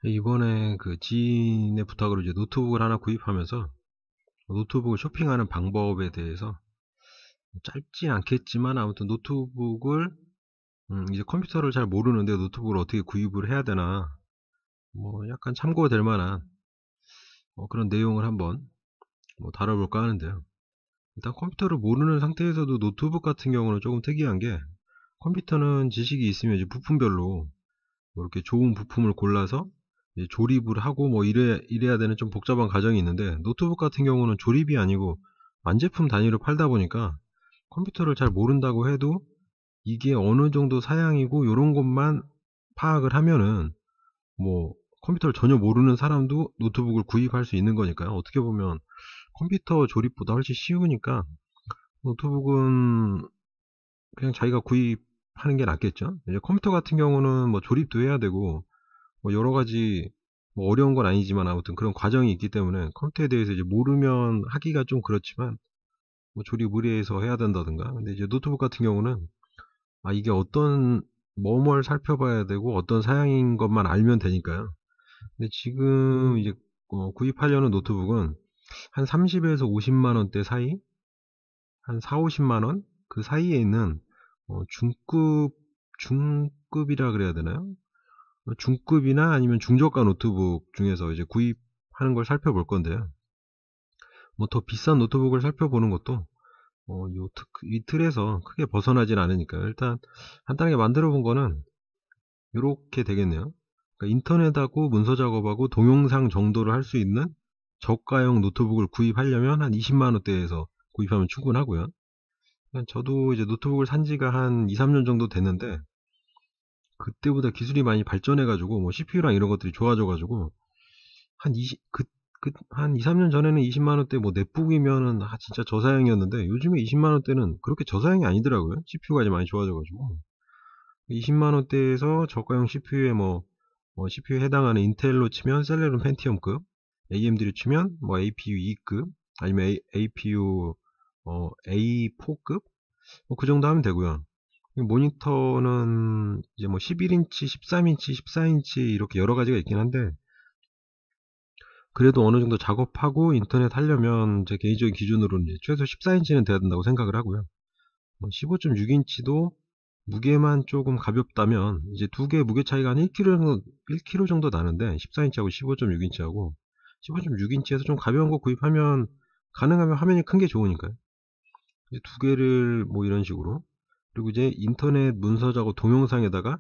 이번에 그 지인의 부탁으로 이제 노트북을 하나 구입하면서 노트북을 쇼핑하는 방법에 대해서 짧진 않겠지만 아무튼 노트북을 이제 컴퓨터를 잘 모르는데 노트북을 어떻게 구입을 해야 되나 뭐 약간 참고될 만한 그런 내용을 한번 다뤄볼까 하는데요. 일단 컴퓨터를 모르는 상태에서도 노트북 같은 경우는 조금 특이한 게, 컴퓨터는 지식이 있으면 이제 부품별로 뭐 이렇게 좋은 부품을 골라서 이제 조립을 하고 뭐 이래야 되는 좀 복잡한 과정이 있는데, 노트북 같은 경우는 조립이 아니고 완제품 단위로 팔다 보니까 컴퓨터를 잘 모른다고 해도 이게 어느 정도 사양이고 요런 것만 파악을 하면은 뭐 컴퓨터를 전혀 모르는 사람도 노트북을 구입할 수 있는 거니까요. 어떻게 보면 컴퓨터 조립보다 훨씬 쉬우니까 노트북은 그냥 자기가 구입하는 게 낫겠죠. 이제 컴퓨터 같은 경우는 뭐 조립도 해야 되고 뭐 여러 가지 뭐 어려운 건 아니지만 아무튼 그런 과정이 있기 때문에 컴퓨터에 대해서 이제 모르면 하기가 좀 그렇지만 뭐 조립 의뢰해서 해야 된다든가. 근데 이제 노트북 같은 경우는 이게 어떤 뭐뭘 살펴봐야 되고 어떤 사양인 것만 알면 되니까요. 근데 지금 이제 구입하려는 노트북은 한 30에서 50만 원대 사이, 한 4, 50만 원 그 사이에 있는 중급이라 그래야 되나요? 중급이나 아니면 중저가 노트북 중에서 이제 구입하는 걸 살펴볼 건데요. 뭐 더 비싼 노트북을 살펴보는 것도 이 틀에서 크게 벗어나진 않으니까요. 일단 간단하게 만들어 본 거는 이렇게 되겠네요. 그러니까 인터넷하고 문서 작업하고 동영상 정도를 할 수 있는 저가형 노트북을 구입하려면 한 20만 원대에서 구입하면 충분하고요. 저도 이제 노트북을 산 지가 한 2, 3년 정도 됐는데, 그때보다 기술이 많이 발전해가지고 뭐 CPU랑 이런 것들이 좋아져가지고 한 2, 3년 전에는 20만 원대 뭐 넷북이면은 진짜 저사양이었는데, 요즘에 20만 원대는 그렇게 저사양이 아니더라고요. CPU가 이제 많이 좋아져가지고 20만 원대에서 저가형 CPU에 CPU에 해당하는 인텔로 치면 셀레론 펜티엄급, AMD로 치면 뭐 APU 2급, 아니면 APU A4급, 뭐 그 정도 하면 되고요. 모니터는 이제 뭐 11인치, 13인치, 14인치 이렇게 여러 가지가 있긴 한데, 그래도 어느 정도 작업하고 인터넷 하려면 제 개인적인 기준으로는 이제 최소 14인치는 돼야 된다고 생각을 하고요. 15.6인치도 무게만 조금 가볍다면 이제 두 개 무게 차이가 한 1kg 정도 나는데, 14인치하고 15.6인치하고 15.6인치에서 좀 가벼운 거 구입하면 가능하면 화면이 큰 게 좋으니까요. 이제 두 개를 뭐 이런 식으로, 그리고 이제 인터넷 문서 작업 동영상에다가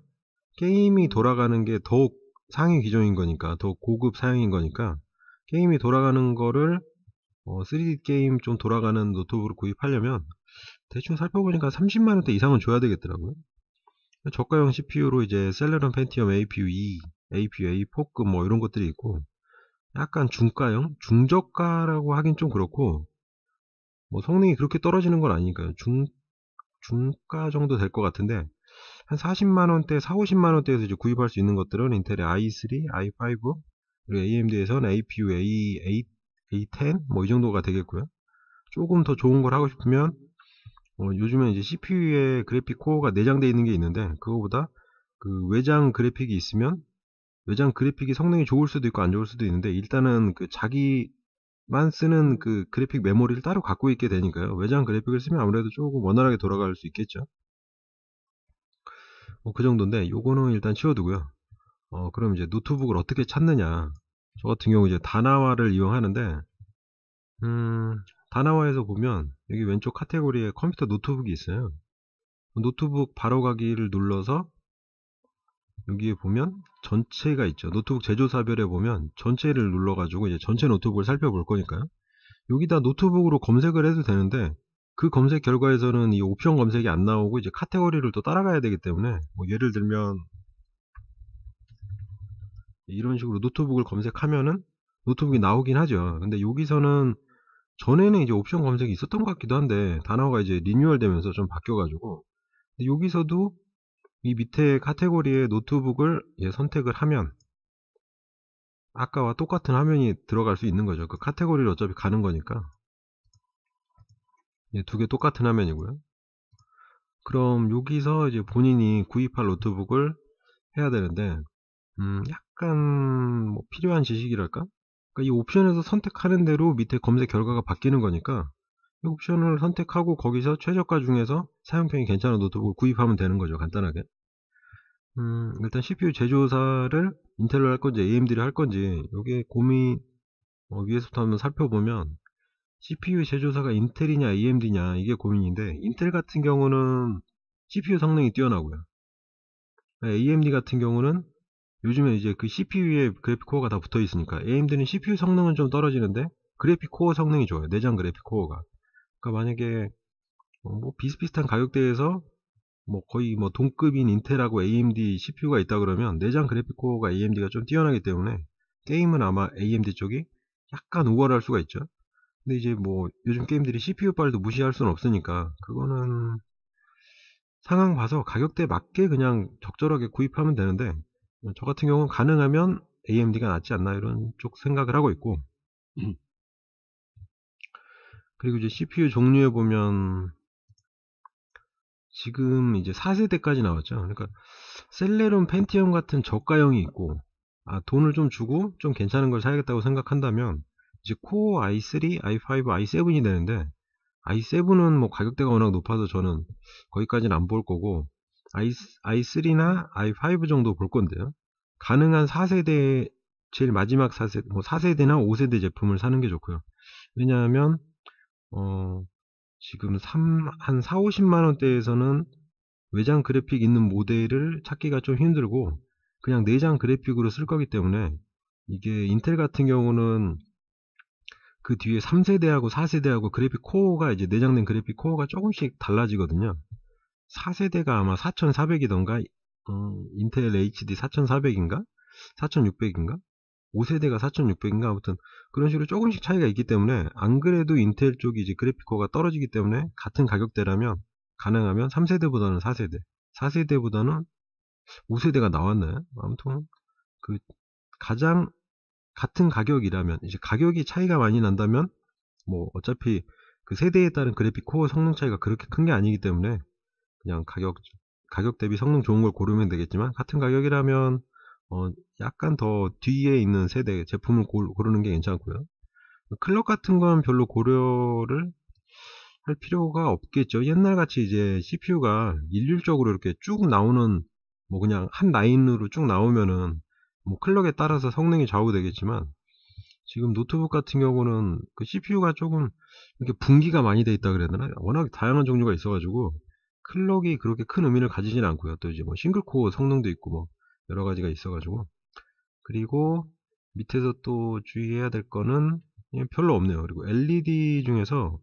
게임이 돌아가는 게 더욱 상위 기종인 거니까, 더 고급 사양인 거니까 게임이 돌아가는 거를 3D 게임 좀 돌아가는 노트북을 구입하려면 대충 살펴보니까 30만원대 이상은 줘야 되겠더라고요. 저가형 CPU로 이제 셀레론 펜티엄 APU 2, APU A4급 뭐 이런 것들이 있고, 약간 중가형, 중저가라고 하긴 좀 그렇고 뭐 성능이 그렇게 떨어지는 건 아니니까요. 중가 정도 될 것 같은데, 한 40만원대, 4, 50만원대에서 이제 구입할 수 있는 것들은 인텔의 i3, i5, 그리고 AMD에서는 APU A8, A10 뭐 이 정도가 되겠고요. 조금 더 좋은 걸 하고 싶으면 요즘에 이제 CPU에 그래픽 코어가 내장되어 있는 게 있는데, 그거보다 그 외장 그래픽이 있으면 외장 그래픽이 성능이 좋을 수도 있고 안 좋을 수도 있는데, 일단은 그 자기만 쓰는 그 그래픽 메모리를 따로 갖고 있게 되니까요. 외장 그래픽을 쓰면 아무래도 조금 원활하게 돌아갈 수 있겠죠. 그 정도인데 요거는 일단 치워두고요. 그럼 이제 노트북을 어떻게 찾느냐. 저 같은 경우 이제 다나와를 이용하는데, 다나와에서 보면 여기 왼쪽 카테고리에 컴퓨터 노트북이 있어요. 노트북 바로가기를 눌러서 여기에 보면 전체가 있죠. 노트북 제조사별에 보면 전체를 눌러가지고 이제 전체 노트북을 살펴볼 거니까요. 여기다 노트북으로 검색을 해도 되는데, 그 검색 결과에서는 이 옵션 검색이 안 나오고 이제 카테고리를 또 따라가야 되기 때문에, 뭐 예를 들면 이런 식으로 노트북을 검색하면은 노트북이 나오긴 하죠. 근데 여기서는 전에는 이제 옵션 검색이 있었던 것 같기도 한데, 단어가 이제 리뉴얼 되면서 좀 바뀌어가지고, 여기서도 이 밑에 카테고리에 노트북을 선택을 하면 아까와 똑같은 화면이 들어갈 수 있는 거죠. 그 카테고리를 어차피 가는 거니까 두 개 똑같은 화면이고요. 그럼 여기서 이제 본인이 구입할 노트북을 해야 되는데, 약간 뭐 필요한 지식이랄까? 그러니까 이 옵션에서 선택하는 대로 밑에 검색 결과가 바뀌는 거니까 이 옵션을 선택하고 거기서 최저가 중에서 사용평이 괜찮은 노트북을 구입하면 되는 거죠. 간단하게. 일단 CPU 제조사를 인텔로 할 건지 AMD를 할 건지 요게 고민 위에서부터 한번 살펴보면 CPU 제조사가 인텔이냐 AMD냐 이게 고민인데 인텔 같은 경우는 CPU 성능이 뛰어나고요. AMD 같은 경우는 요즘에 이제 그 CPU에 그래픽 코어가 다 붙어 있으니까 AMD는 CPU 성능은 좀 떨어지는데 그래픽 코어 성능이 좋아요. 내장 그래픽 코어가. 그러니까 만약에 뭐 비슷비슷한 가격대에서 뭐 거의 뭐 동급인 인텔하고 AMD CPU가 있다 그러면 내장 그래픽 코어가 AMD가 좀 뛰어나기 때문에 게임은 아마 AMD 쪽이 약간 우월할 수가 있죠. 근데 이제 뭐 요즘 게임들이 CPU 빨도 무시할 수는 없으니까 그거는 상황 봐서 가격대에 맞게 그냥 적절하게 구입하면 되는데 저 같은 경우는 가능하면 AMD가 낫지 않나 이런 쪽 생각을 하고 있고 그리고 이제 CPU 종류에 보면 지금 이제 4세대까지 나왔죠. 그러니까 셀레론 펜티엄 같은 저가형이 있고 돈을 좀 주고 좀 괜찮은 걸 사야겠다고 생각한다면 이제 코어 i3, i5, i7이 되는데 i7은 뭐 가격대가 워낙 높아서 저는 거기까지는 안 볼 거고 i3나 i5 정도 볼 건데요. 가능한 4세대 제일 마지막 4세대 뭐 4세대나 5세대 제품을 사는 게 좋고요. 왜냐하면 지금 한 4, 50만 원대에서는 외장 그래픽 있는 모델을 찾기가 좀 힘들고 그냥 내장 그래픽으로 쓸 거기 때문에 이게 인텔 같은 경우는 그 뒤에 3세대하고 4세대하고 그래픽 코어가 이제 내장된 그래픽 코어가 조금씩 달라지거든요. 4세대가 아마 4400이던가 인텔 HD 4400인가 4600인가 5세대가 4600인가 아무튼 그런 식으로 조금씩 차이가 있기 때문에 안 그래도 인텔 쪽이 이제 그래픽 코어가 떨어지기 때문에 같은 가격대라면 가능하면 3세대보다는 4세대 4세대보다는 5세대가 나왔나요? 아무튼 그 가장 같은 가격이라면 이제 가격이 차이가 많이 난다면 뭐 어차피 그 세대에 따른 그래픽 코어 성능 차이가 그렇게 큰 게 아니기 때문에 그냥 가격 대비 성능 좋은 걸 고르면 되겠지만 같은 가격이라면 약간 더 뒤에 있는 세대 제품을 고르는 게 괜찮고요. 클럭 같은 건 별로 고려를 할 필요가 없겠죠. 옛날같이 이제 CPU가 일률적으로 이렇게 쭉 나오는 뭐 그냥 한 라인으로 쭉 나오면은 뭐 클럭에 따라서 성능이 좌우되겠지만 지금 노트북 같은 경우는 그 CPU가 조금 이렇게 분기가 많이 돼 있다 그래야 되나? 워낙 다양한 종류가 있어가지고 클럭이 그렇게 큰 의미를 가지진 않고요. 또 이제 뭐 싱글코어 성능도 있고 뭐 여러 가지가 있어가지고 그리고 밑에서 또 주의해야 될 거는 별로 없네요. 그리고 LED 중에서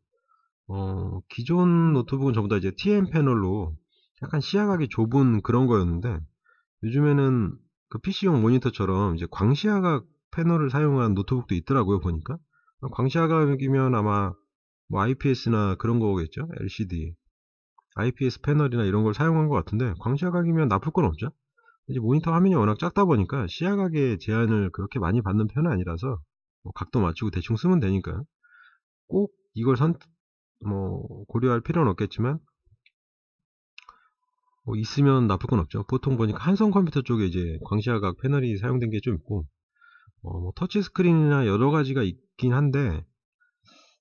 기존 노트북은 전부 다 이제 TN 패널로 약간 시야각이 좁은 그런 거였는데 요즘에는 그 PC용 모니터처럼 이제 광시야각 패널을 사용한 노트북도 있더라고요, 보니까. 광시야각이면 아마 뭐 IPS나 그런 거겠죠? LCD. IPS 패널이나 이런 걸 사용한 것 같은데, 광시야각이면 나쁠 건 없죠? 이제 모니터 화면이 워낙 작다 보니까 시야각의 제한을 그렇게 많이 받는 편은 아니라서, 뭐 각도 맞추고 대충 쓰면 되니까요. 꼭 이걸 고려할 필요는 없겠지만, 뭐 있으면 나쁠 건 없죠. 보통 보니까 한성 컴퓨터 쪽에 이제 광시야각 패널이 사용된 게 좀 있고, 뭐 터치 스크린이나 여러 가지가 있긴 한데,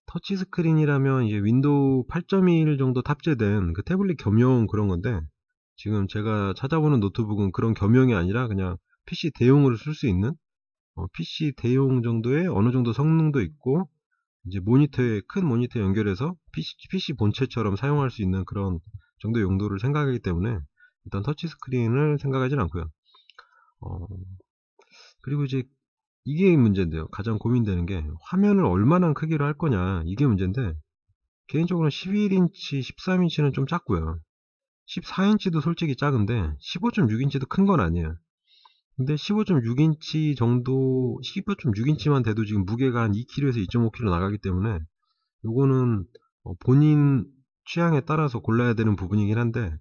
터치 스크린이라면 이제 윈도우 8.1 정도 탑재된 그 태블릿 겸용 그런 건데, 지금 제가 찾아보는 노트북은 그런 겸용이 아니라 그냥 PC 대용으로 쓸 수 있는, PC 대용 정도의 어느 정도 성능도 있고, 이제 큰 모니터에 연결해서 PC 본체처럼 사용할 수 있는 그런 정도 용도를 생각하기 때문에, 일단 터치 스크린을 생각하진 않고요. 그리고 이제 이게 문제인데요. 가장 고민되는 게 화면을 얼마나 크기로 할 거냐 이게 문제인데 개인적으로는 11인치, 13인치는 좀 작고요. 14인치도 솔직히 작은데 15.6인치도 큰 건 아니에요. 근데 15.6인치 정도 15.6인치만 돼도 지금 무게가 한 2kg에서 2.5kg 나가기 때문에 요거는 본인 취향에 따라서 골라야 되는 부분이긴 한데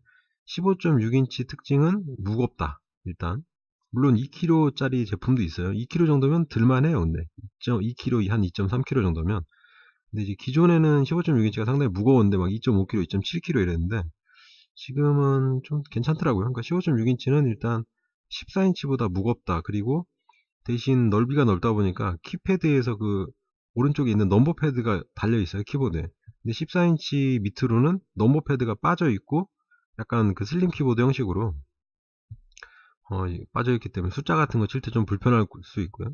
15.6인치 특징은 무겁다. 일단 물론 2kg짜리 제품도 있어요. 2kg 정도면 들만해요. 근데 2kg 한 2.3kg 정도면 근데 이제 기존에는 15.6인치가 상당히 무거웠는데 막 2.5kg, 2.7kg 이랬는데 지금은 좀 괜찮더라고요. 그러니까 15.6인치는 일단 14인치보다 무겁다. 그리고 대신 넓이가 넓다 보니까 키패드에서 그 오른쪽에 있는 넘버 패드가 달려 있어요, 키보드에. 근데 14인치 밑으로는 넘버 패드가 빠져 있고 약간 그 슬림 키보드 형식으로 빠져 있기 때문에 숫자 같은 거 칠 때 좀 불편할 수 있고요.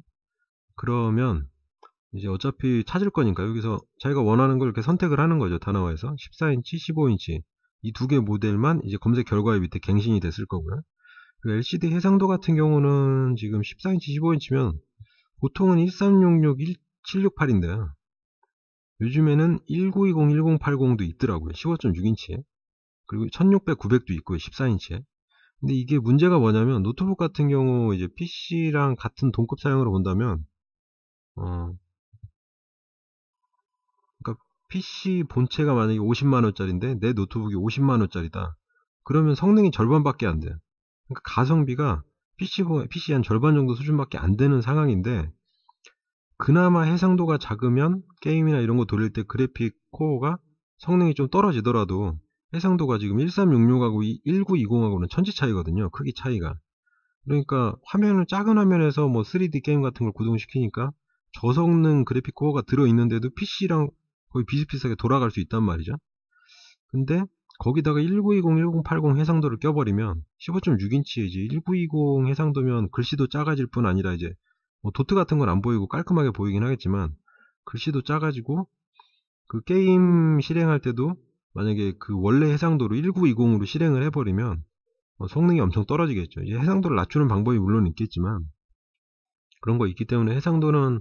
그러면 이제 어차피 찾을 거니까 여기서 자기가 원하는 걸 이렇게 선택을 하는 거죠. 다나와에서 14인치, 15인치 이 두 개 모델만 이제 검색 결과에 밑에 갱신이 됐을 거고요. LCD 해상도 같은 경우는 지금 14인치, 15인치면 보통은 1366, 1768인데요. 요즘에는 1920, 1080도 있더라고요. 15.6인치에. 그리고 1600, 900도 있고요. 14인치에. 근데 이게 문제가 뭐냐면 노트북 같은 경우 이제 PC랑 같은 동급 사양으로 본다면 그러니까 PC 본체가 만약에 50만원짜리인데 내 노트북이 50만원짜리다. 그러면 성능이 절반밖에 안 돼요. 그러니까 가성비가 PC 한 절반 정도 수준밖에 안 되는 상황인데 그나마 해상도가 작으면 게임이나 이런 거 돌릴 때 그래픽 코어가 성능이 좀 떨어지더라도 해상도가 지금 1366하고 1920하고는 천지 차이거든요. 크기 차이가. 그러니까 작은 화면에서 뭐 3D 게임 같은 걸 구동시키니까 저성능 그래픽 코어가 들어있는데도 PC랑 거의 비슷비슷하게 돌아갈 수 있단 말이죠. 근데 거기다가 1920, 1080 해상도를 껴버리면 15.6인치에 이제 1920 해상도면 글씨도 작아질 뿐 아니라 이제 뭐 도트 같은 건 안 보이고 깔끔하게 보이긴 하겠지만 글씨도 작아지고 그 게임 실행할 때도 만약에 그 원래 해상도로 1920으로 실행을 해버리면 성능이 엄청 떨어지겠죠. 이제 해상도를 낮추는 방법이 물론 있겠지만 그런 거 있기 때문에 해상도는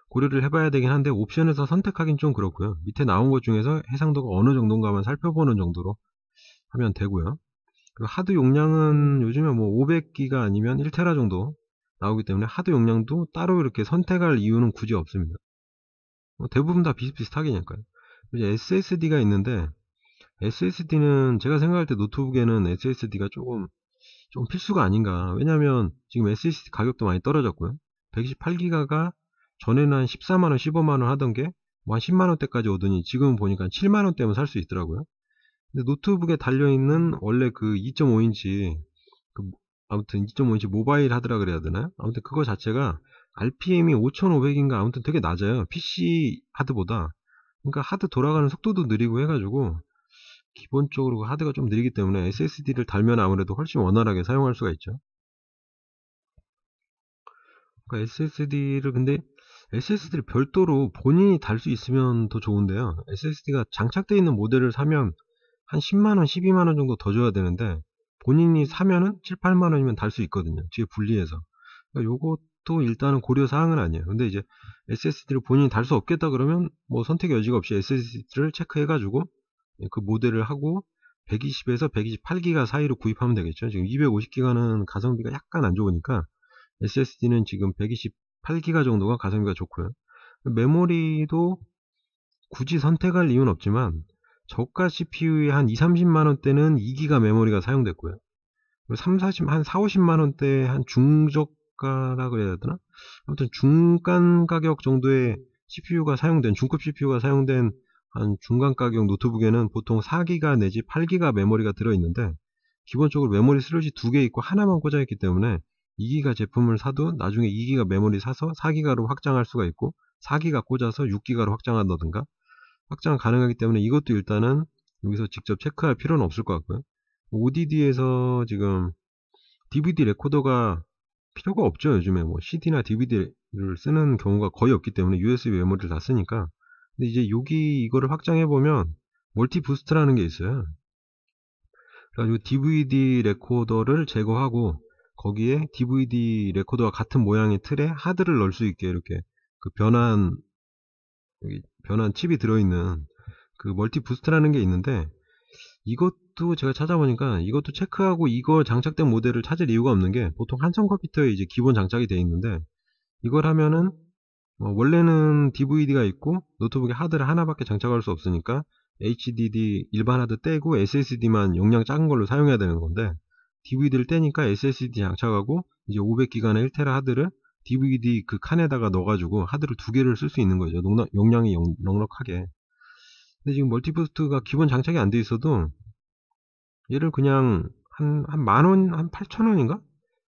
고려를 해봐야 되긴 한데 옵션에서 선택하긴 좀 그렇고요. 밑에 나온 것 중에서 해상도가 어느 정도인가만 살펴보는 정도로 하면 되고요. 그리고 하드 용량은 요즘에 뭐 500기가 아니면 1테라 정도 나오기 때문에 하드 용량도 따로 이렇게 선택할 이유는 굳이 없습니다. 대부분 다 비슷비슷하게니까요. 이제 SSD가 있는데 SSD는 제가 생각할 때 노트북에는 SSD가 좀 필수가 아닌가. 왜냐면 지금 SSD 가격도 많이 떨어졌고요. 128기가가 전에는 한 14만원, 15만원 하던 게 뭐 한 10만원대까지 오더니 지금 보니까 7만원대면 살 수 있더라고요. 근데 노트북에 달려있는 원래 그 2.5인치 아무튼 2.5인치 모바일 하드라 그래야 되나요? 아무튼 그거 자체가 RPM이 5500인가 아무튼 되게 낮아요. PC 하드보다. 그러니까 하드 돌아가는 속도도 느리고 해가지고 기본적으로 하드가 좀 느리기 때문에 SSD를 달면 아무래도 훨씬 원활하게 사용할 수가 있죠. 그러니까 근데 SSD를 별도로 본인이 달 수 있으면 더 좋은데요. SSD가 장착되어 있는 모델을 사면 한 10만원, 12만원 정도 더 줘야 되는데 본인이 사면은 7, 8만원이면 달 수 있거든요. 뒤에 분리해서. 그러니까 요것도 일단은 고려사항은 아니에요. 근데 이제 SSD를 본인이 달 수 없겠다 그러면 뭐 선택의 여지가 없이 SSD를 체크해가지고 그 모델을 하고 120에서 128기가 사이로 구입하면 되겠죠. 지금 250기가는 가성비가 약간 안 좋으니까 SSD는 지금 128기가 정도가 가성비가 좋고요. 메모리도 굳이 선택할 이유는 없지만 저가 CPU에 한 2, 30만원대는 2기가 메모리가 사용됐고요. 3, 40, 한 4, 50만원대 한 중저가라 그래야 되나? 아무튼 중간 가격 정도의 CPU가 사용된, 중급 CPU가 사용된 한 중간 가격 노트북에는 보통 4기가 내지 8기가 메모리가 들어있는데 기본적으로 메모리 슬롯이 2개 있고 하나만 꽂아있기 때문에 2기가 제품을 사도 나중에 2기가 메모리 사서 4기가로 확장할 수가 있고 4기가 꽂아서 6기가로 확장한다든가 확장 가능하기 때문에 이것도 일단은 여기서 직접 체크할 필요는 없을 것 같고요. ODD에서 지금 DVD 레코더가 필요가 없죠. 요즘에 뭐 CD나 DVD를 쓰는 경우가 거의 없기 때문에 USB 메모리를 다 쓰니까. 근데 이제 여기 이거를 확장해 보면 멀티 부스트라는 게 있어요. 그래가지고 DVD 레코더를 제거하고 거기에 DVD 레코더와 같은 모양의 틀에 하드를 넣을 수 있게 이렇게 그 변환 칩이 들어있는 그 멀티 부스트라는 게 있는데 이것도 제가 찾아보니까 이것도 체크하고 이거 장착된 모델을 찾을 이유가 없는 게 보통 한성 컴퓨터에 이제 기본 장착이 되어 있는데 이걸 하면은 원래는 DVD가 있고 노트북에 하드를 하나밖에 장착할 수 없으니까 HDD 일반 하드 떼고 SSD만 용량 작은 걸로 사용해야 되는 건데 DVD를 떼니까 SSD 장착하고 이제 500기가나 1테라 하드를 DVD 그 칸에다가 넣어가지고 하드를 2개를 쓸 수 있는 거죠. 용량이 넉넉하게. 근데 지금 멀티부스트가 기본 장착이 안 돼 있어도 얘를 그냥 한 만원, 한 8천원인가?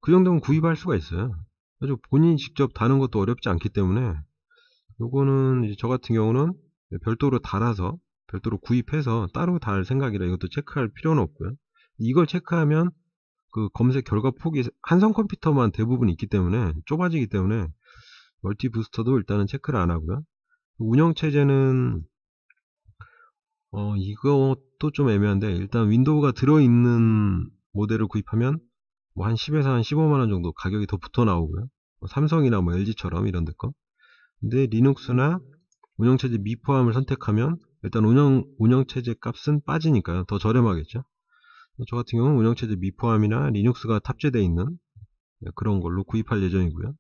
그 정도면 구입할 수가 있어요. 아주 본인이 직접 다는 것도 어렵지 않기 때문에 요거는 이제 저 같은 경우는 별도로 달아서 별도로 구입해서 따로 달 생각이라 이것도 체크할 필요는 없고요. 이걸 체크하면 그 검색 결과 폭이 한성 컴퓨터만 대부분 있기 때문에 좁아지기 때문에 멀티 부스터도 일단은 체크를 안 하고요. 운영체제는 이것도 좀 애매한데 일단 윈도우가 들어있는 모델을 구입하면 뭐 한 10에서 한 15만원 정도 가격이 더 붙어 나오고요. 삼성이나 뭐 LG처럼 이런 데 거. 근데 리눅스나 운영체제 미포함을 선택하면 일단 운영체제 값은 빠지니까요. 더 저렴하겠죠. 저 같은 경우는 운영체제 미포함이나 리눅스가 탑재되어 있는 그런 걸로 구입할 예정이고요.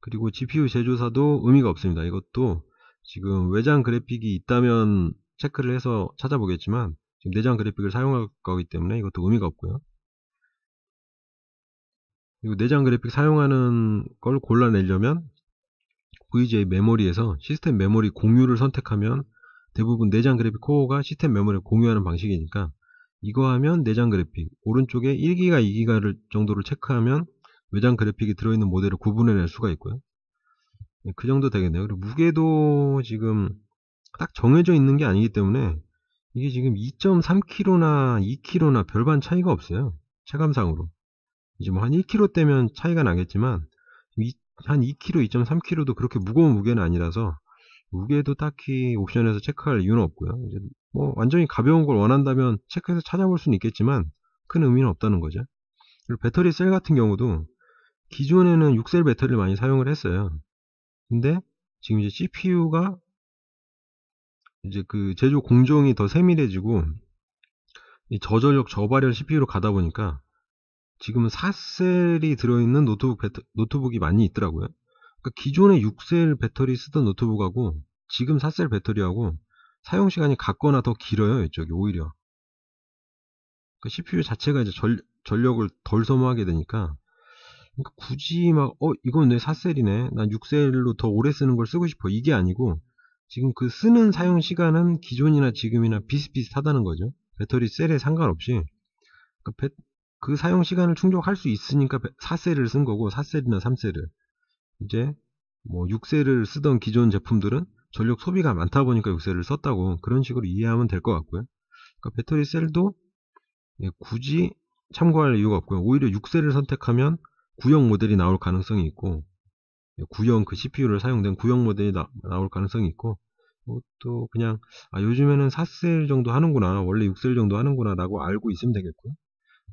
그리고 GPU 제조사도 의미가 없습니다. 이것도 지금 외장 그래픽이 있다면 체크를 해서 찾아보겠지만 지금 내장 그래픽을 사용할 거기 때문에 이것도 의미가 없고요. 그리고 내장 그래픽 사용하는 걸 골라내려면 VGA 메모리에서 시스템 메모리 공유를 선택하면 대부분 내장 그래픽 코어가 시스템 메모리를 공유하는 방식이니까 이거 하면 내장 그래픽 오른쪽에 1기가 2기가를 정도를 체크하면 외장 그래픽이 들어있는 모델을 구분해낼 수가 있고요. 그 정도 되겠네요. 그리고 무게도 지금 딱 정해져 있는 게 아니기 때문에 이게 지금 2.3kg나 2kg나 별반 차이가 없어요. 체감상으로. 이제 뭐 한 1kg대면 차이가 나겠지만 한 2kg, 2.3kg도 그렇게 무거운 무게는 아니라서 무게도 딱히 옵션에서 체크할 이유는 없고요. 이제 뭐 완전히 가벼운 걸 원한다면 체크해서 찾아볼 수는 있겠지만 큰 의미는 없다는 거죠. 그리고 배터리 셀 같은 경우도 기존에는 6셀 배터리를 많이 사용을 했어요. 근데 지금 이제 CPU가 이제 그 제조 공정이 더 세밀해지고 이 저전력 저발열 CPU로 가다 보니까 지금은 4셀이 들어있는 노트북이 많이 있더라고요. 그러니까 기존에 6셀 배터리 쓰던 노트북하고 지금 4셀 배터리하고 사용시간이 같거나 더 길어요. 이쪽이 오히려. 그러니까 CPU 자체가 이제 전력을 덜 소모하게 되니까 그러니까 굳이 막 이건 왜 4셀이네 난 6셀로 더 오래 쓰는 걸 쓰고 싶어 이게 아니고 지금 그 쓰는 사용 시간은 기존이나 지금이나 비슷비슷하다는 거죠. 배터리 셀에 상관없이 그 사용 시간을 충족할 수 있으니까 4셀을 쓴 거고 4셀이나 3셀을 이제 뭐 6셀을 쓰던 기존 제품들은 전력 소비가 많다 보니까 6셀을 썼다고 그런 식으로 이해하면 될 것 같고요. 그러니까 배터리 셀도 굳이 참고할 이유가 없고요. 오히려 6셀을 선택하면 구형 모델이 나올 가능성이 있고 구형 그 CPU를 사용된 구형 모델이 나올 가능성이 있고 또 그냥 요즘에는 4셀 정도 하는구나 원래 6셀 정도 하는구나 라고 알고 있으면 되겠고요.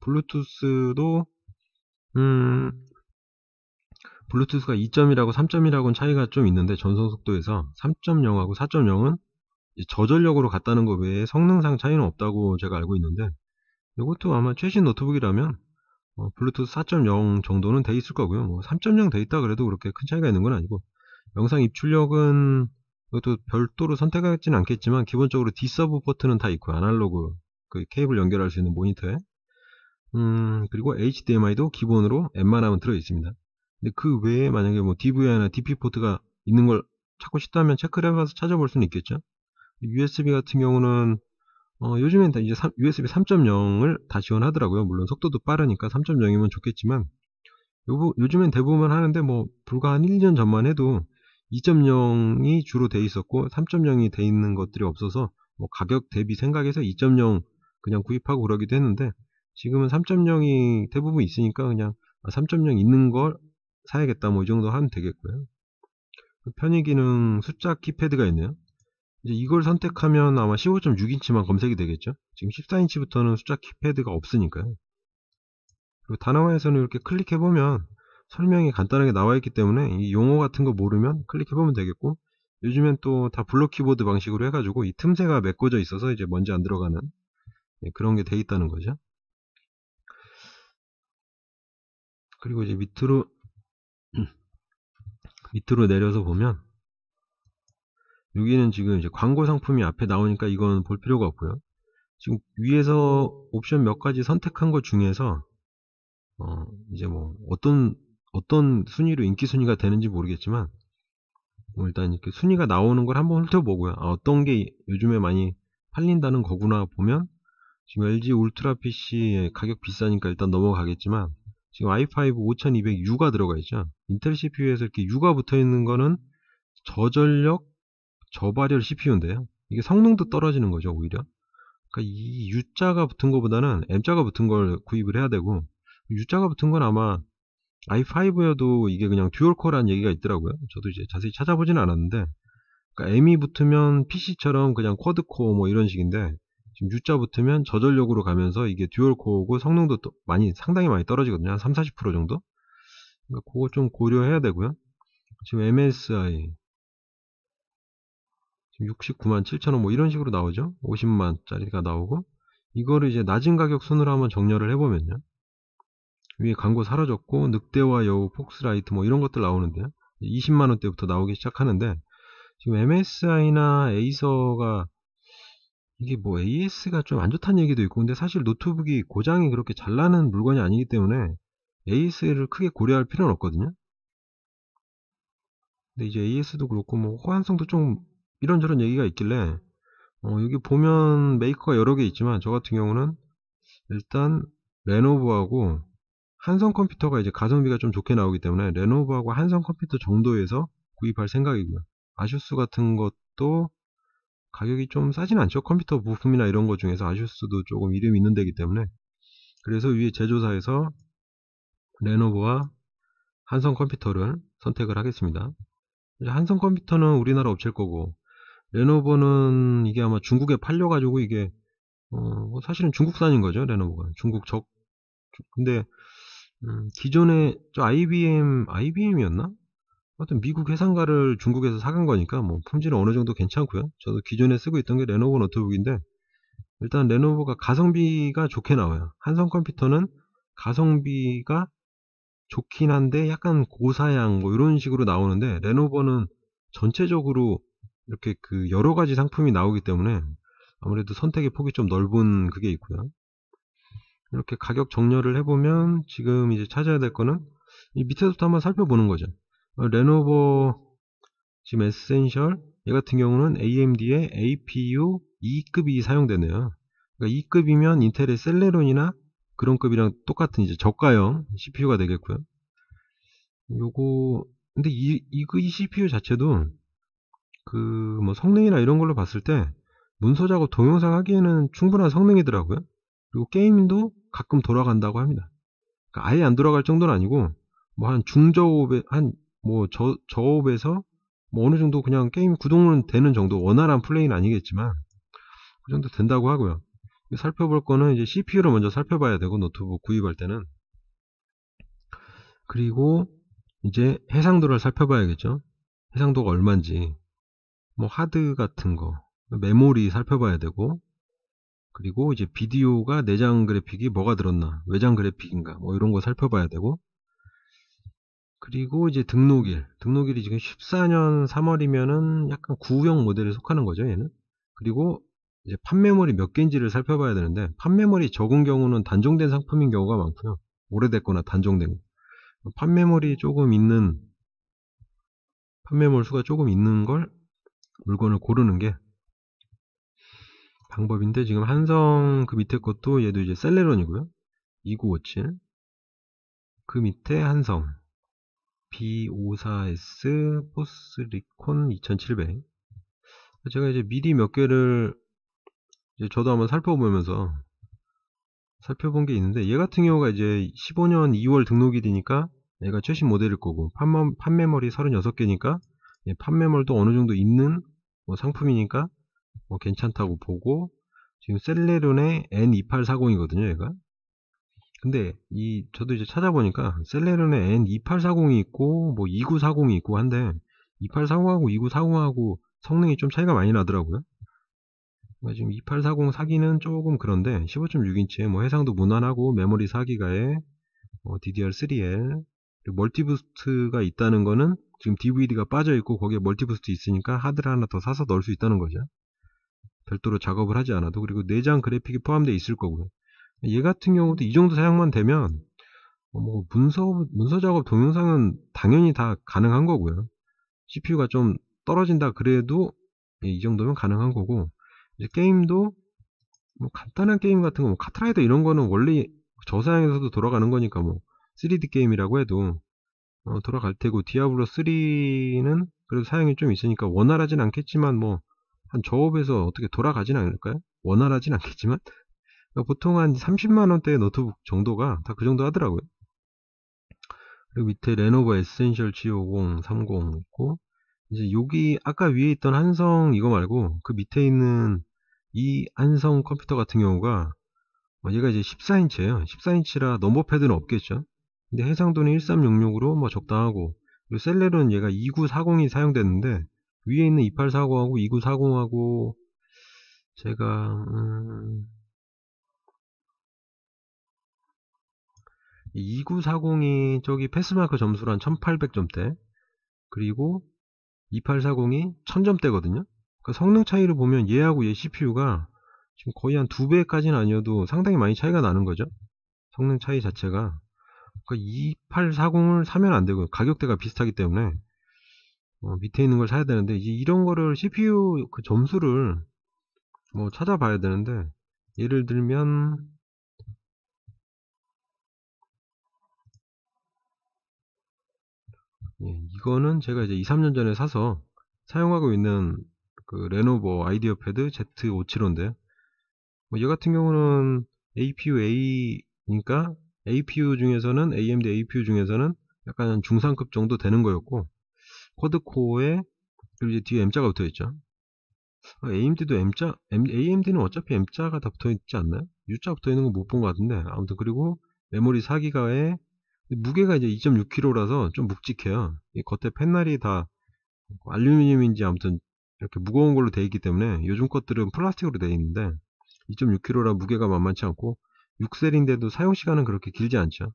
블루투스도 블루투스가 2점이라고 3점이라고는 차이가 좀 있는데 전송속도에서 3.0하고 4.0은 저전력으로 갔다는 것 외에 성능상 차이는 없다고 제가 알고 있는데 이것도 아마 최신 노트북이라면 블루투스 4.0 정도는 돼 있을 거고요. 뭐 3.0 돼 있다 그래도 그렇게 큰 차이가 있는 건 아니고 영상 입출력은 이것도 별도로 선택하지는 않겠지만 기본적으로 D서브 포트는 다 있고 아날로그 그 케이블 연결할 수 있는 모니터에 그리고 HDMI도 기본으로 웬만하면 들어 있습니다. 근데 그 외에 만약에 뭐 DVI나 DP 포트가 있는 걸 찾고 싶다면 체크를 해봐서 찾아볼 수는 있겠죠. USB 같은 경우는 요즘엔 이제 USB 3.0을 다 지원하더라고요. 물론 속도도 빠르니까 3.0이면 좋겠지만 요즘엔 대부분 하는데 뭐 불과 한 1년 전만 해도 2.0이 주로 돼 있었고 3.0이 돼 있는 것들이 없어서 뭐 가격 대비 생각해서 2.0 그냥 구입하고 그러기도 했는데 지금은 3.0이 대부분 있으니까 그냥 3.0 있는 걸 사야겠다 뭐 이 정도 하면 되겠고요. 편의 기능 숫자 키패드가 있네요. 이제 이걸 선택하면 아마 15.6인치만 검색이 되겠죠. 지금 14인치부터는 숫자 키패드가 없으니까요. 그리고 다나와에서는 이렇게 클릭해보면 설명이 간단하게 나와있기 때문에 이 용어 같은 거 모르면 클릭해보면 되겠고 요즘엔 또 다 블록 키보드 방식으로 해가지고 이 틈새가 메꿔져 있어서 이제 먼지 안 들어가는 그런 게 돼 있다는 거죠. 그리고 이제 밑으로 내려서 보면 여기는 지금 이제 광고 상품이 앞에 나오니까 이건 볼 필요가 없고요. 지금 위에서 옵션 몇 가지 선택한 것 중에서 이제 뭐 어떤 순위로 인기 순위가 되는지 모르겠지만 뭐 일단 이렇게 순위가 나오는 걸 한번 훑어보고요. 어떤 게 요즘에 많이 팔린다는 거구나 보면 지금 LG 울트라 PC 가격 비싸니까 일단 넘어가겠지만 지금 i5 5200U가 들어가 있죠. 인텔 CPU에서 이렇게 U가 붙어 있는 거는 저전력, 저발열 CPU인데요. 이게 성능도 떨어지는 거죠, 오히려. 그러니까 이 U자가 붙은 것보다는 M자가 붙은 걸 구입을 해야 되고, U자가 붙은 건 아마 i5여도 이게 그냥 듀얼코어라는 얘기가 있더라고요. 저도 이제 자세히 찾아보지는 않았는데, 그러니까 M이 붙으면 PC처럼 그냥 쿼드코어 뭐 이런 식인데, 지금 U자 붙으면 저전력으로 가면서 이게 듀얼코어고 성능도 또 상당히 많이 떨어지거든요. 한 30-40% 정도? 그러니까 그거 좀 고려해야 되고요. 지금 MSI 지금 69만 7천원 뭐 이런 식으로 나오죠. 50만짜리가 나오고, 이거를 이제 낮은 가격 순으로 한번 정렬을 해보면요. 위에 광고 사라졌고, 늑대와 여우, 폭스라이트 뭐 이런 것들 나오는데요. 20만원대부터 나오기 시작하는데, 지금 MSI나 에이서가 이게 뭐 AS가 좀 안 좋다는 얘기도 있고, 근데 사실 노트북이 고장이 그렇게 잘 나는 물건이 아니기 때문에 AS를 크게 고려할 필요는 없거든요. 근데 이제 AS도 그렇고 뭐 호환성도 좀 이런저런 얘기가 있길래, 여기 보면 메이커가 여러 개 있지만 저 같은 경우는 일단 레노버하고 한성 컴퓨터가 이제 가성비가 좀 좋게 나오기 때문에 레노버하고 한성 컴퓨터 정도에서 구입할 생각이고요. 아수스 같은 것도 가격이 좀 싸진 않죠. 컴퓨터 부품이나 이런 것 중에서 아수스도 조금 이름 있는 데기 때문에. 그래서 위에 제조사에서 레노버와 한성 컴퓨터를 선택을 하겠습니다. 한성 컴퓨터는 우리나라 업체일 거고, 레노버는 이게 아마 중국에 팔려가지고 이게 사실은 중국산인 거죠. 레노버가 중국 근데 기존에 저 IBM이었나? 하여튼 미국 회사인가를 중국에서 사간 거니까 뭐 품질은 어느 정도 괜찮고요. 저도 기존에 쓰고 있던 게 레노버 노트북인데, 일단 레노버가 가성비가 좋게 나와요. 한성 컴퓨터는 가성비가 좋긴 한데 약간 고사양 뭐 이런 식으로 나오는데, 레노버는 전체적으로 이렇게 그 여러 가지 상품이 나오기 때문에 아무래도 선택의 폭이 좀 넓은 그게 있고요. 이렇게 가격 정렬을 해보면 지금 이제 찾아야 될 거는 이 밑에서부터 한번 살펴보는 거죠. 레노버 지금 에센셜 얘 같은 경우는 AMD의 APU 2급이 사용되네요. 그러니까 2급이면 인텔의 셀레론이나 그런 급이랑 똑같은 이제 저가형 CPU가 되겠고요. 요거 근데 이 CPU 자체도 그 뭐 성능이나 이런 걸로 봤을 때 문서 작업 동영상 하기에는 충분한 성능이더라고요. 그리고 게임도 가끔 돌아간다고 합니다. 그러니까 아예 안 돌아갈 정도는 아니고 뭐 한 중저호흡에 한 뭐 저호흡에서 뭐 어느 정도 그냥 게임 구동은 되는 정도, 원활한 플레이는 아니겠지만 그 정도 된다고 하고요. 살펴볼 거는 이제 CPU를 먼저 살펴봐야 되고, 노트북 구입할 때는. 그리고 이제 해상도를 살펴봐야겠죠. 해상도가 얼마인지, 뭐 하드 같은 거, 메모리 살펴봐야 되고, 그리고 이제 비디오가 내장 그래픽이 뭐가 들었나, 외장 그래픽인가 뭐 이런 거 살펴봐야 되고, 그리고 이제 등록일이 지금 14년 3월이면은 약간 구형 모델에 속하는 거죠, 얘는. 그리고 이제 판매물이 몇 개인지를 살펴봐야 되는데, 판매물이 적은 경우는 단종된 상품인 경우가 많고요. 오래됐거나 단종된 판매물이 조금 있는, 판매물 수가 조금 있는 걸 물건을 고르는 게 방법인데, 지금 한성 그 밑에 것도 얘도 이제 셀레론이고요. 2957. 그 밑에 한성 B54S 포스리콘 2700. 제가 이제 미리 몇 개를 이제 저도 한번 살펴본 게 있는데, 얘 같은 경우가 이제 15년 2월 등록일이니까 얘가 최신 모델일 거고, 판매물이 36개니까 판매물도 어느 정도 있는 뭐 상품이니까 뭐 괜찮다고 보고, 지금 셀레론의 N2840이거든요, 얘가. 근데 저도 이제 찾아보니까 셀레론의 N2840이 있고 뭐 2940이 있고 한데, 2840하고 2940하고 성능이 좀 차이가 많이 나더라고요. 그러니까 지금 2840 사기는 조금 그런데, 15.6인치에 뭐 해상도 무난하고 메모리 4기가에 DDR3L, 그리고 멀티부스트가 있다는 거는 지금 DVD가 빠져 있고 거기에 멀티부스트 있으니까 하드를 하나 더 사서 넣을 수 있다는 거죠. 별도로 작업을 하지 않아도. 그리고 내장 그래픽이 포함되어 있을 거고요. 얘 같은 경우도 이 정도 사양만 되면 뭐 문서 작업 동영상은 당연히 다 가능한 거고요. CPU가 좀 떨어진다 그래도 이 정도면 가능한 거고, 이제 게임도 뭐 간단한 게임 같은 거, 뭐 카트라이더 이런 거는 원래 저사양에서도 돌아가는 거니까 뭐 3D 게임이라고 해도 돌아갈 테고, 디아블로 3는 그래도 사양이 좀 있으니까 원활하진 않겠지만 뭐 한 저업에서 어떻게 돌아가진 않을까요? 원활하진 않겠지만 그러니까 보통 한 30만원대의 노트북 정도가 다 그 정도 하더라고요. 그리고 밑에 레노버 에센셜 G50, 30 있고, 이제 여기 아까 위에 있던 한성 이거 말고 그 밑에 있는 이 한성 컴퓨터 같은 경우가 얘가 이제 14인치예요. 14인치라 넘버 패드는 없겠죠. 근데 해상도는 1366으로 뭐 적당하고, 그리고 셀레로는 얘가 2940이 사용됐는데 위에 있는 2840하고 2940하고 제가 2940이 저기 패스마크 점수로 한 1800점대, 그리고 2840이 1000점대거든요. 그러니까 성능 차이를 보면 얘하고 얘 CPU가 지금 거의 한 2배까지는 아니어도 상당히 많이 차이가 나는 거죠. 성능 차이 자체가. 그러니까 2840을 사면 안 되고 가격대가 비슷하기 때문에 밑에 있는 걸 사야 되는데, 이제 이런 거를 CPU 그 점수를 뭐 찾아봐야 되는데, 예를 들면 이거는 제가 이제 2, 3년 전에 사서 사용하고 있는 그 레노버 아이디어 패드 Z575인데요. 얘 같은 경우는 APU A니까 APU 중에서는 AMD APU 중에서는 약간 중상급 정도 되는 거였고, 쿼드코어에 그리고 이제 뒤에 M자가 붙어 있죠. AMD도 AMD는 어차피 M자가 다 붙어 있지 않나요? U자 붙어 있는 거 못 본 것 같은데, 아무튼. 그리고 메모리 4기가에 무게가 이제 2.6kg라서 좀 묵직해요. 이 겉에 팻날이 다 알루미늄인지 아무튼 이렇게 무거운 걸로 되어 있기 때문에, 요즘 것들은 플라스틱으로 되어 있는데 2.6kg라 무게가 만만치 않고 6셀인데도 사용시간은 그렇게 길지 않죠.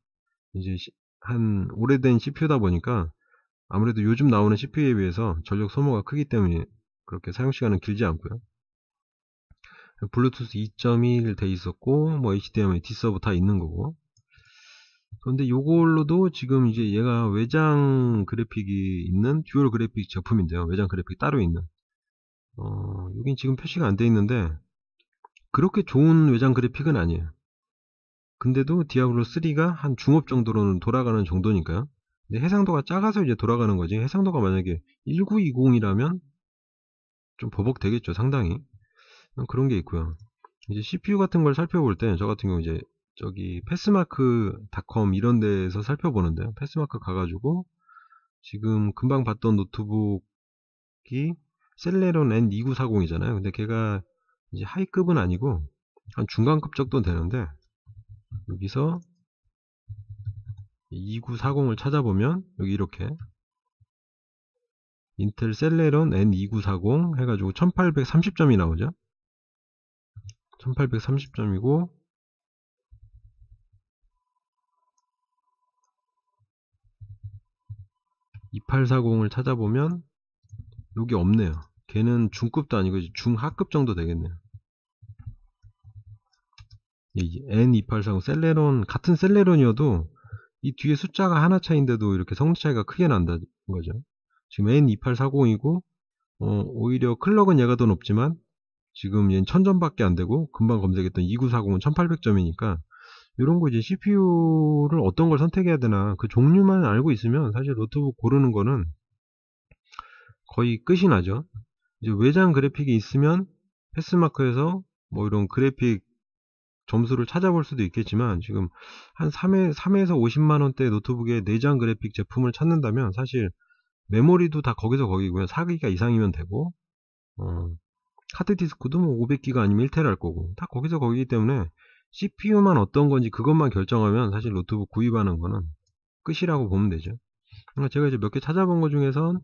이제 한 오래된 CPU다 보니까 아무래도 요즘 나오는 CPU에 비해서 전력 소모가 크기 때문에 그렇게 사용시간은 길지 않고요. 블루투스 2.1 돼 있었고, 뭐 HDMI, D서브 다 있는 거고. 그런데 요걸로도 지금 이제 얘가 외장 그래픽이 있는 듀얼 그래픽 제품인데요. 외장 그래픽 따로 있는. 여긴 지금 표시가 안 돼 있는데 그렇게 좋은 외장 그래픽은 아니에요. 근데도 디아블로 3가 한 중업 정도로는 돌아가는 정도니까요. 근데 해상도가 작아서 이제 돌아가는 거지, 해상도가 만약에 1920이라면 좀 버벅 되겠죠, 상당히. 그런 게 있고요. 이제 CPU 같은 걸 살펴볼 때, 저 같은 경우 이제 저기 패스마크닷컴 이런 데에서 살펴보는데요. 패스마크 가가지고 지금 금방 봤던 노트북이 셀레론 N2940이잖아요. 근데 걔가 이제 하이급은 아니고 한 중간급 정도 되는데, 여기서 2940을 찾아보면 여기 이렇게 인텔 셀레론 N2940 해가지고 1830점이 나오죠. 1830점이고, 2840을 찾아보면 여기 없네요. 걔는 중급도 아니고 중하급 정도 되겠네요. N2840 셀레론, 같은 셀레론이어도 이 뒤에 숫자가 하나 차이인데도 이렇게 성능 차이가 크게 난다는 거죠. 지금 N2840이고 오히려 클럭은 얘가 더 높지만 지금 얘는 1000점밖에 안 되고, 금방 검색했던 2940은 1800점이니까 이런 거 이제 CPU를 어떤 걸 선택해야 되나, 그 종류만 알고 있으면 사실 노트북 고르는 거는 거의 끝이 나죠. 이제 외장 그래픽이 있으면 패스마크에서 뭐 이런 그래픽 점수를 찾아볼 수도 있겠지만, 지금 한 3에서 50만원대 노트북에 내장 그래픽 제품을 찾는다면 사실 메모리도 다 거기서 거기고요. 4기가 이상이면 되고, 하드디스크도 뭐 500기가 아니면 1테라 할 거고, 다 거기서 거기기 때문에 CPU만 어떤 건지 그것만 결정하면 사실 노트북 구입하는 거는 끝이라고 보면 되죠. 그러니까 제가 이제 몇 개 찾아본 것 중에선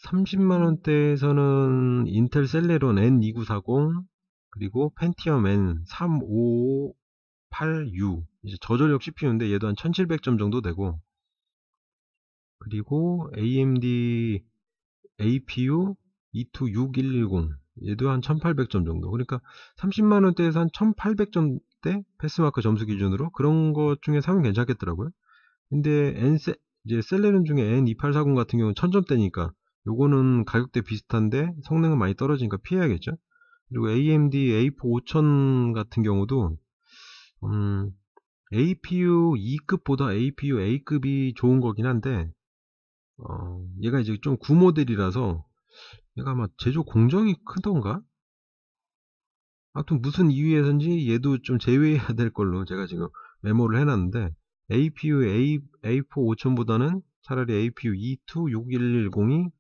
30만원대에서는 인텔 셀레론 N2940, 그리고 펜티엄 N3558U, 이제 저전력 CPU인데 얘도 한 1700점 정도 되고, 그리고 AMD APU E26110, 얘도 한 1800점 정도. 그러니까 30만원대에서 한 1800점대 패스마크 점수 기준으로 그런 것 중에 사면 괜찮겠더라고요. 근데 이제 셀레론 중에 N2840 같은 경우는 1000점대니까 요거는 가격대 비슷한데 성능은 많이 떨어지니까 피해야겠죠. 그리고 AMD A4 5000 같은 경우도 APU 2급보다 APU A급이 좋은 거긴 한데, 얘가 이제 좀 구모델이라서 얘가 아마 제조 공정이 크던가? 하여튼 무슨 이유에선지 얘도 좀 제외해야 될 걸로 제가 지금 메모를 해놨는데, APU A4 5000보다는 차라리 APU E2 6110이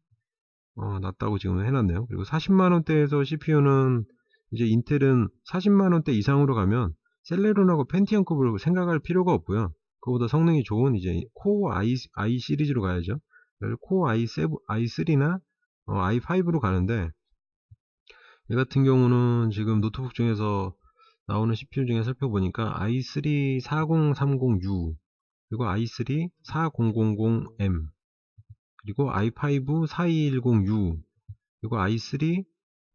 낫다고 지금 해놨네요. 그리고 40만원대에서 CPU는 이제 인텔은 40만원대 이상으로 가면 셀레론하고 펜티엄급을 생각할 필요가 없고요. 그거보다 성능이 좋은 이제 코어 i 시리즈로 가야죠. 코어 i3나 i5로 가는데, 얘 같은 경우는 지금 노트북 중에서 나오는 CPU 중에 살펴보니까 i3 4030U, 그리고 i3 4000M, 그리고 i5 4210U, 그리고 i3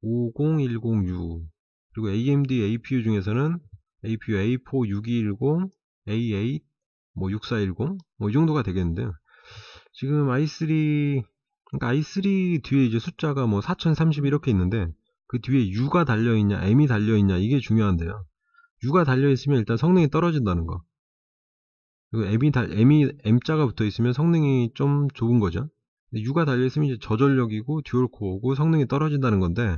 5010U, 그리고 AMD APU 중에서는 APU A4 6210, A8 6410, 이 정도가 되겠는데, 지금 i3, 그러니까 i3 뒤에 이제 숫자가 4030 이렇게 있는데, 그 뒤에 U가 달려있냐 M이 달려있냐 이게 중요한데요. U가 달려있으면 일단 성능이 떨어진다는 거, 그리고 M자가 붙어있으면 성능이 좀 좋은 거죠. U가 달려있으면 이제 저전력이고 듀얼코어고 성능이 떨어진다는 건데,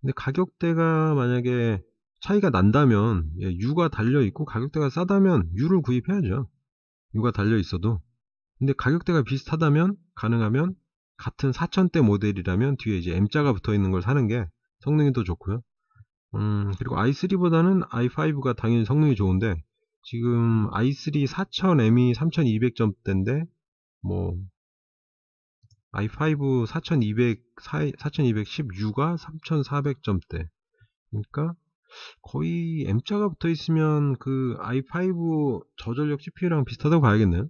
근데 가격대가 만약에 차이가 난다면, U가 달려있고 가격대가 싸다면 U를 구입해야죠. U가 달려있어도. 근데 가격대가 비슷하다면, 가능하면 같은 4000대 모델이라면 뒤에 이제 M자가 붙어있는 걸 사는 게 성능이 더 좋고요. 그리고 i3보다는 i5가 당연히 성능이 좋은데, 지금 i3 4000M이 3200점대인데, i5 4210U가 3400점대. 그러니까 거의 M자가 붙어 있으면 그 i5 저전력 CPU랑 비슷하다고 봐야겠네요.